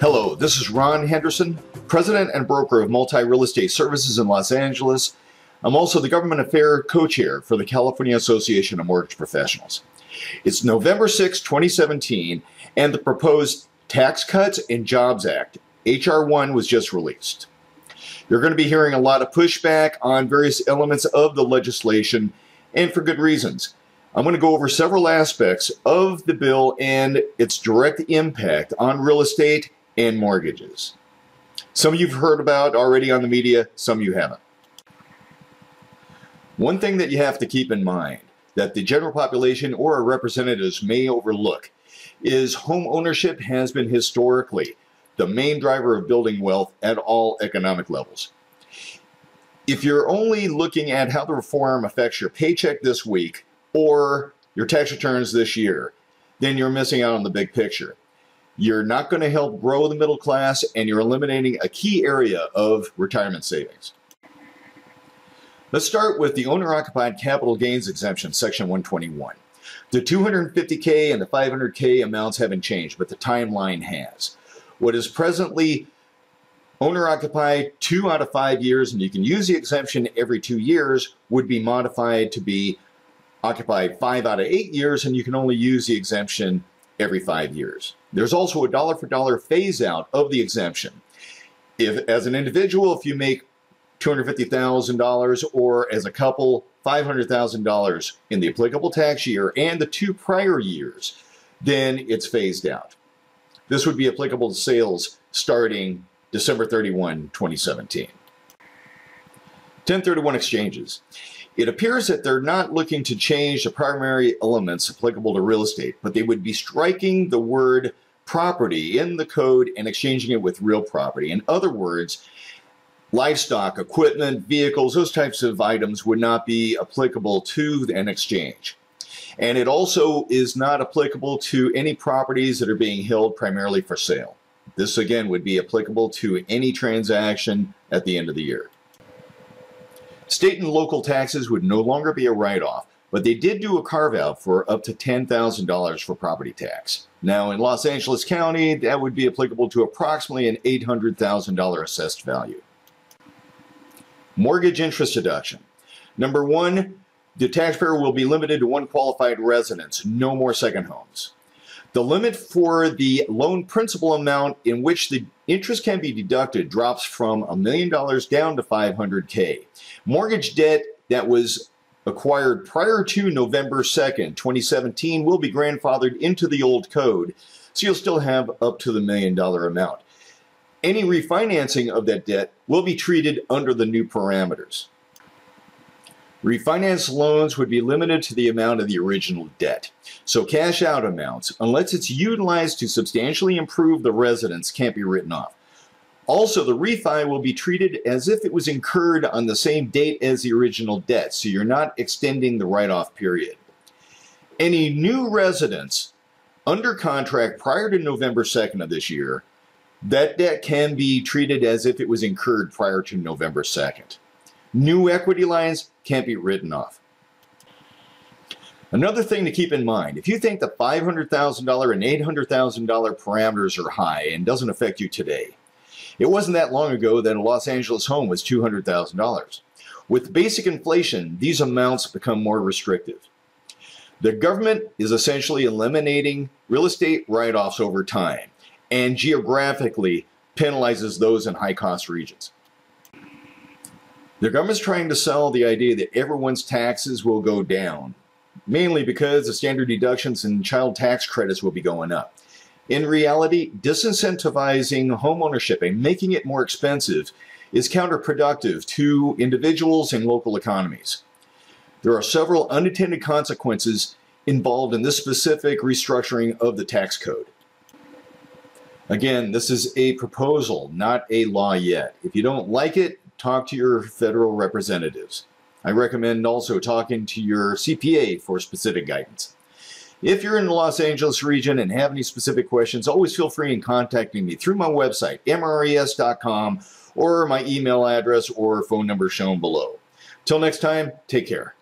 Hello, this is Ron Henderson, President and Broker of Multi-Real Estate Services in Los Angeles. I'm also the Government Affairs Co-Chair for the California Association of Mortgage Professionals. It's November 6, 2017, and the proposed Tax Cuts and Jobs Act, H.R. 1, was just released. You're going to be hearing a lot of pushback on various elements of the legislation, and for good reasons. I'm going to go over several aspects of the bill and its direct impact on real estate and mortgages. Some you've heard about already on the media, some you haven't. One thing that you have to keep in mind that the general population or our representatives may overlook is home ownership has been historically the main driver of building wealth at all economic levels. If you're only looking at how the reform affects your paycheck this week or your tax returns this year, then you're missing out on the big picture. You're not going to help grow the middle class, and you're eliminating a key area of retirement savings. Let's start with the owner-occupied capital gains exemption, Section 121. The $250K and the $500K amounts haven't changed, but the timeline has. What is presently owner-occupied 2 out of 5 years, and you can use the exemption every 2 years, would be modified to be occupied 5 out of 8 years, and you can only use the exemption every 5 years. There's also a dollar-for-dollar phase-out of the exemption. If, as an individual, if you make $250,000, or as a couple, $500,000 in the applicable tax year and the 2 prior years, then it's phased out. This would be applicable to sales starting December 31, 2017. 1031 exchanges. It appears that they're not looking to change the primary elements applicable to real estate, but they would be striking the word property in the code and exchanging it with real property. In other words, livestock, equipment, vehicles, those types of items would not be applicable to an exchange. And it also is not applicable to any properties that are being held primarily for sale. This again would be applicable to any transaction at the end of the year. State and local taxes would no longer be a write-off, but they did do a carve-out for up to $10,000 for property tax. Now, in Los Angeles County, that would be applicable to approximately an $800,000 assessed value. Mortgage interest deduction. Number 1, the taxpayer will be limited to 1 qualified residence, no more second homes. The limit for the loan principal amount in which the interest can be deducted drops from $1 million down to $500K. Mortgage debt that was acquired prior to November 2nd, 2017 will be grandfathered into the old code, so you'll still have up to the $1 million amount. Any refinancing of that debt will be treated under the new parameters. Refinance loans would be limited to the amount of the original debt. So cash out amounts, unless it's utilized to substantially improve the residence, can't be written off. Also, the refi will be treated as if it was incurred on the same date as the original debt, so you're not extending the write-off period. Any new residents under contract prior to November 2nd of this year, that debt can be treated as if it was incurred prior to November 2nd. New equity lines can't be written off. Another thing to keep in mind, if you think the $500,000 and $800,000 parameters are high and doesn't affect you today, it wasn't that long ago that a Los Angeles home was $200,000. With basic inflation, these amounts become more restrictive. The government is essentially eliminating real estate write-offs over time and geographically penalizes those in high-cost regions. The government's trying to sell the idea that everyone's taxes will go down, mainly because the standard deductions and child tax credits will be going up. In reality, disincentivizing homeownership and making it more expensive is counterproductive to individuals and local economies. There are several unintended consequences involved in this specific restructuring of the tax code. Again, this is a proposal, not a law yet. If you don't like it, talk to your federal representatives. I recommend also talking to your CPA for specific guidance. If you're in the Los Angeles region and have any specific questions, always feel free in contacting me through my website, MRES.com, or my email address or phone number shown below. Till next time, take care.